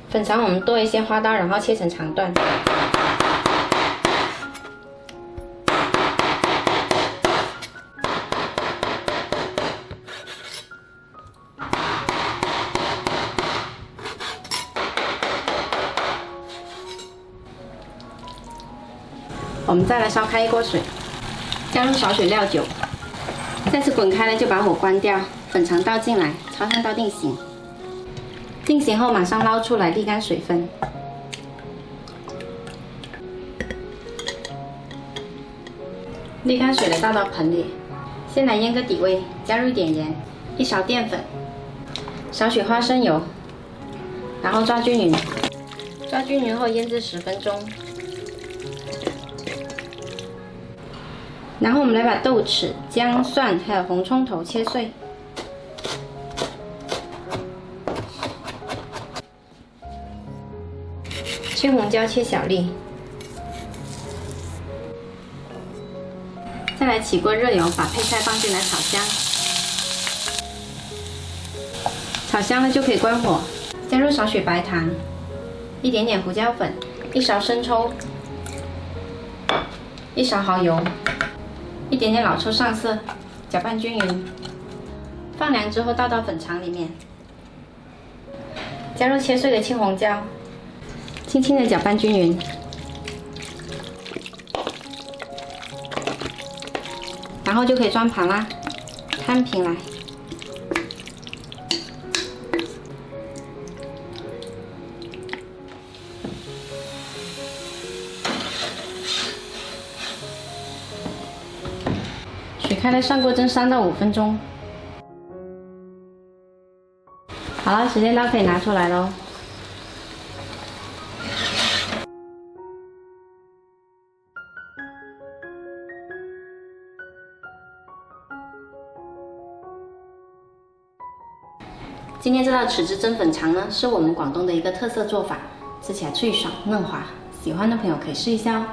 粉肠我们剁一些花刀，然后切成长段。我们再来烧开一锅水，加入少许料酒，再次滚开了就把火关掉，粉肠倒进来，超烫到定型。定型后马上捞出来，沥干水分。沥干水了倒到盆里，先来腌个底味，加入一点盐，1勺淀粉，少许花生油，然后抓均匀。抓均匀后腌制10分钟。然后我们来把豆豉、姜、蒜还有红葱头切碎，青红椒切小粒，再来起锅热油，把配菜放进来炒香。炒香了就可以关火，加入少许白糖，一点点胡椒粉，1勺生抽，1勺蚝油。一点点老抽上色，搅拌均匀。放凉之后倒到粉肠里面，加入切碎的青红椒，轻轻的搅拌均匀。然后就可以装盘啦，摊平来。水开了，上锅蒸3到5分钟。好了，时间到，可以拿出来喽。今天这道豉汁蒸粉肠呢，是我们广东的一个特色做法，吃起来脆爽嫩滑，喜欢的朋友可以试一下哦。